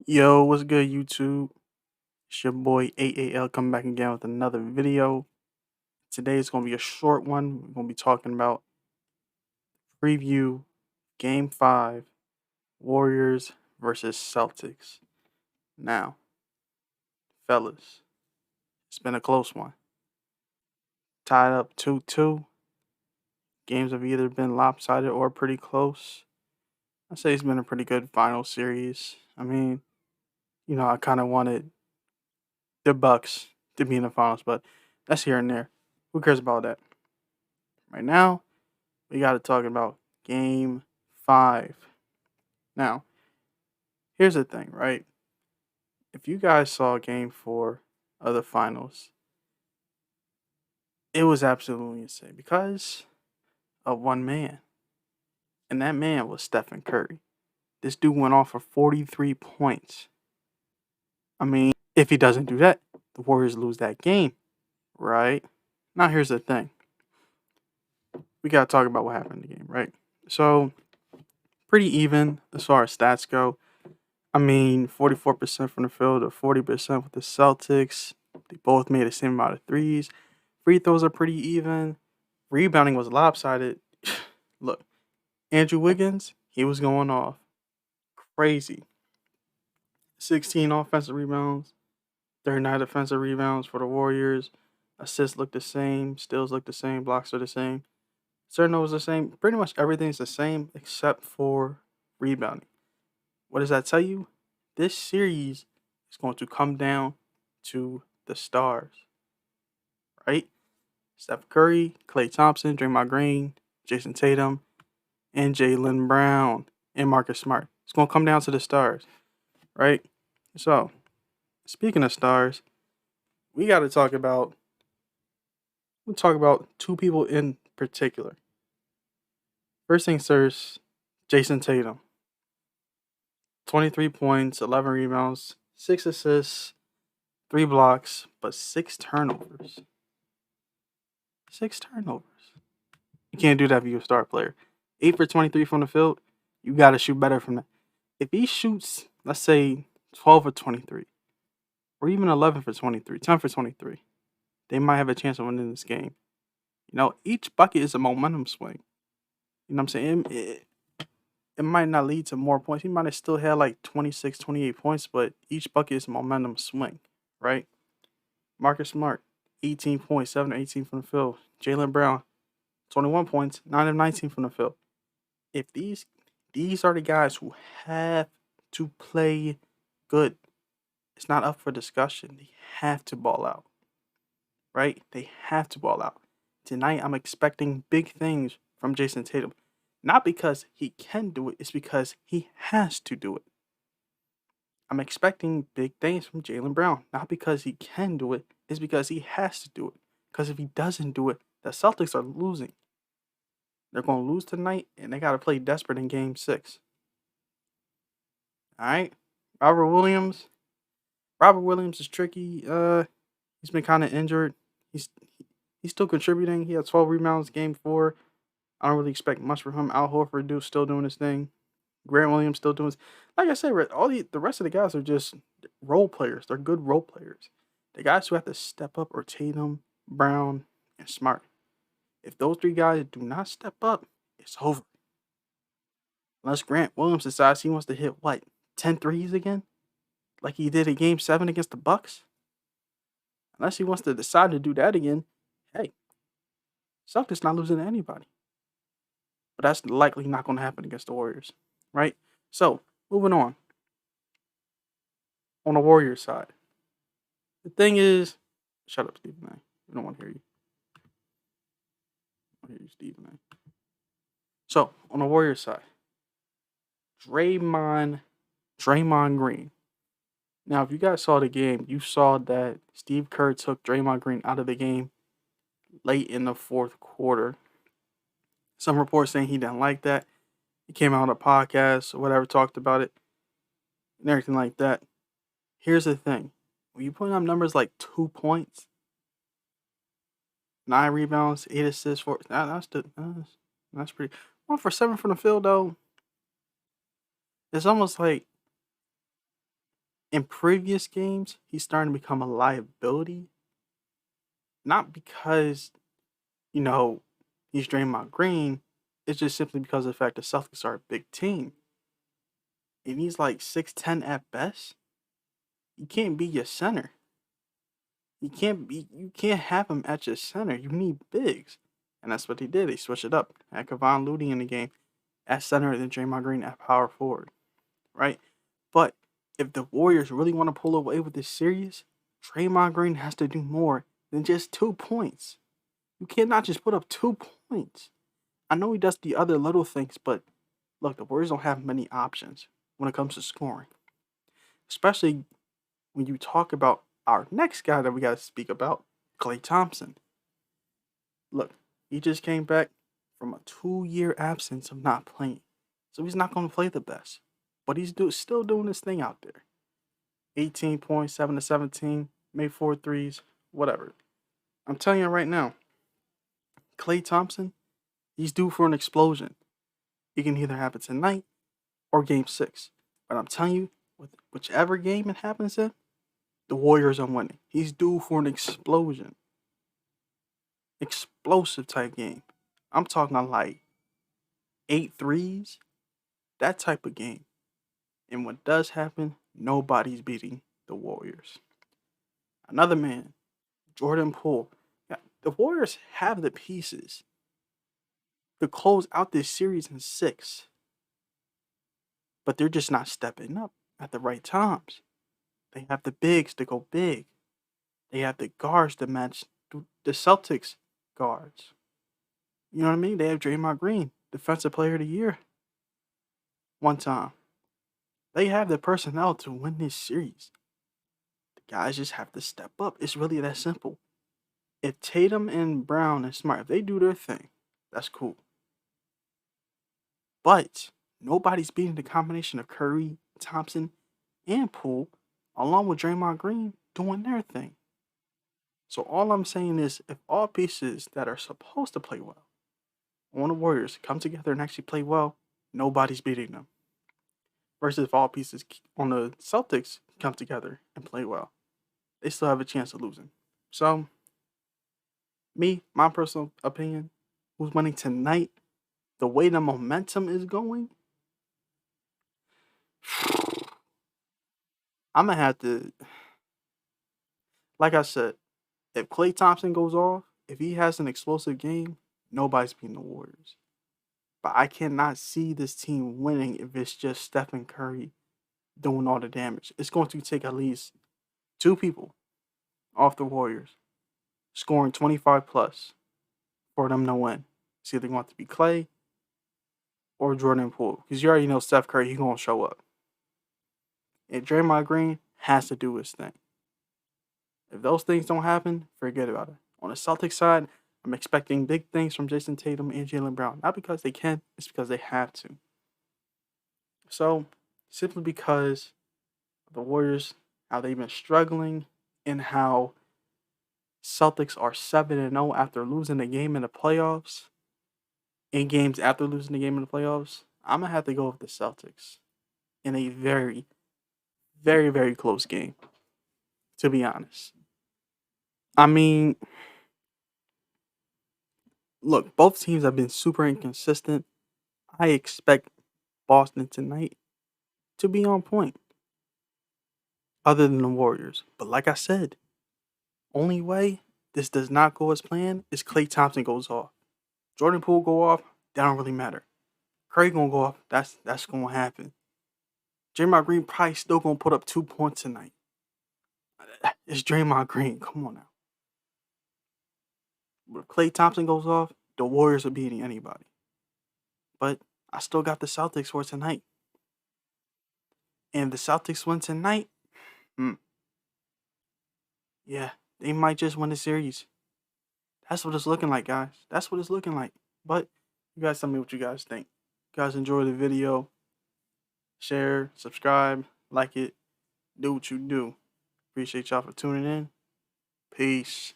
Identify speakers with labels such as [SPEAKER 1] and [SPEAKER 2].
[SPEAKER 1] Yo, what's good, YouTube? It's your boy AAL coming back again with another video. Today is going to be a short one. We're going to be talking about preview Game 5 Warriors versus Celtics. Now, fellas, it's been a close one. Tied up 2-2. Games have either been lopsided or pretty close. I'd say it's been a pretty good final series. I mean, I kind of wanted the Bucks to be in the finals, but that's here and there. Who cares about that? Right now, we got to talk about Game 5. Now, here's the thing, right? If you guys saw Game 4 of the finals, it was absolutely insane because of one man. And that man was Stephen Curry. This dude went off for 43 points. I mean, if he doesn't do that, the Warriors lose that game, right? Now, here's the thing. We got to talk about what happened in the game, right? So, pretty even as far as stats go. I mean, 44% from the field or 40% with the Celtics. They both made the same amount of threes. Free throws are pretty even. Rebounding was lopsided. Look, Andrew Wiggins, he was going off. Crazy. 16 offensive rebounds, 39 defensive rebounds for the Warriors. Assists look the same. Steals look the same. Blocks are the same. Turnovers the same. Pretty much everything's the same except for rebounding. What does that tell you? This series is going to come down to the stars, right? Steph Curry, Klay Thompson, Draymond Green, Jason Tatum, and Jaylen Brown, and Marcus Smart. It's going to come down to the stars, right? So, speaking of stars, we'll talk about two people in particular. First things first, Jason Tatum. 23 points, 11 rebounds, 6 assists, 3 blocks, but 6 turnovers. 6 turnovers. You can't do that if you're a star player. 8 for 23 from the field, you got to shoot better from that. If he shoots, let's say, 12 for 23, or even 11 for 23, 10 for 23, they might have a chance of winning this game. Each bucket is a momentum swing. You know what I'm saying? It might not lead to more points. He might have still had like 26, 28 points, but each bucket is a momentum swing, right? Marcus Smart, 18 points, 7 of 18 from the field. Jaylen Brown, 21 points, 9 of 19 from the field. If these are the guys who have to play good, it's not up for discussion. They have to ball out, right? They have to ball out. Tonight, I'm expecting big things from Jason Tatum. Not because he can do it, it's because he has to do it. I'm expecting big things from Jaylen Brown. Not because he can do it, it's because he has to do it. Because if he doesn't do it, the Celtics are losing. They're going to lose tonight, and they got to play desperate in Game 6. All right? Robert Williams is tricky. He's been kind of injured. He's still contributing. He had 12 rebounds Game 4. I don't really expect much from him. Al Horford still doing his thing. Grant Williams still doing his. Like I said, all the rest of the guys are just role players. They're good role players. The guys who have to step up are Tatum, Brown, and Smart. If those 3 guys do not step up, it's over. Unless Grant Williams decides he wants to hit, 10 threes again? Like he did in Game 7 against the Bucks? Unless he wants to decide to do that again, hey, Celtics not losing to anybody. But that's likely not going to happen against the Warriors, right? So, moving on. On the Warriors side, the thing is, shut up, Stephen A. We don't want to hear you. I don't hear you, Stephen A. So, on the Warriors side, Draymond Green. Now, if you guys saw the game, you saw that Steve Kerr took Draymond Green out of the game late in the 4th quarter. Some reports saying he didn't like that. He came out on a podcast or whatever, talked about it, and everything like that. Here's the thing. When you put up numbers like 2 points, 9 rebounds, 8 assists, that's pretty. 1 for 7 from the field, though. It's almost like In previous games, he's starting to become a liability, not because, you know, he's Draymond Green. It's just simply because of the fact the Celtics are a big team. And he's like 6'10" at best. You can't be your center. You can't have him at your center. You need bigs. And that's what they did. They switched it up. Had Kevon Looney in the game at center and then Draymond Green at power forward. Right? But if the Warriors really want to pull away with this series, Draymond Green has to do more than just 2 points. You cannot just put up 2 points. I know he does the other little things, but look, the Warriors don't have many options when it comes to scoring. Especially when you talk about our next guy that we got to speak about, Klay Thompson. Look, he just came back from a 2-year absence of not playing. So he's not going to play the best. But he's still doing his thing out there. 18 points, 7 to 17, made 4 threes, whatever. I'm telling you right now, Klay Thompson, he's due for an explosion. It can either happen tonight or game 6. But I'm telling you, with whichever game it happens in, the Warriors are winning. He's due for an explosion. Explosive type game. I'm talking like 8 threes, that type of game. And what does happen, nobody's beating the Warriors. Another man, Jordan Poole. Yeah, the Warriors have the pieces to close out this series in 6. But they're just not stepping up at the right times. They have the bigs to go big. They have the guards to match the Celtics guards. You know what I mean? They have Draymond Green, Defensive Player of the Year, one time. They have the personnel to win this series. The guys just have to step up. It's really that simple. If Tatum and Brown and Smart, if they do their thing, that's cool. But nobody's beating the combination of Curry, Thompson, and Poole, along with Draymond Green doing their thing. So all I'm saying is, if all pieces that are supposed to play well on the Warriors come together and actually play well, nobody's beating them. Versus if all pieces on the Celtics come together and play well, they still have a chance of losing. So, my personal opinion, who's winning tonight, the way the momentum is going, I'm going to have to, like I said, if Klay Thompson goes off, if he has an explosive game, nobody's beating the Warriors. But I cannot see this team winning if it's just Stephen Curry doing all the damage. It's going to take at least 2 people off the Warriors scoring 25 plus for them to win. It's either going to be Klay or Jordan Poole. Because you already know Steph Curry, he's going to show up. And Draymond Green has to do his thing. If those things don't happen, forget about it. On the Celtics side, I'm expecting big things from Jason Tatum and Jaylen Brown. Not because they can, it's because they have to. So, simply because the Warriors, how they've been struggling, and how Celtics are 7-0 after losing the game in the playoffs, in games after losing the game in the playoffs, I'm going to have to go with the Celtics in a very, very, very close game, to be honest. I mean, look, both teams have been super inconsistent. I expect Boston tonight to be on point, other than the Warriors. But like I said, only way this does not go as planned is Klay Thompson goes off. Jordan Poole go off, that don't really matter. Curry gonna go off, that's gonna happen. Draymond Green probably still gonna put up 2 points tonight. It's Draymond Green, come on now. But if Klay Thompson goes off, the Warriors are beating anybody. But I still got the Celtics for tonight. And if the Celtics win tonight, yeah, they might just win the series. That's what it's looking like, guys. That's what it's looking like. But you guys tell me what you guys think. You guys enjoy the video. Share, subscribe, like it. Do what you do. Appreciate y'all for tuning in. Peace.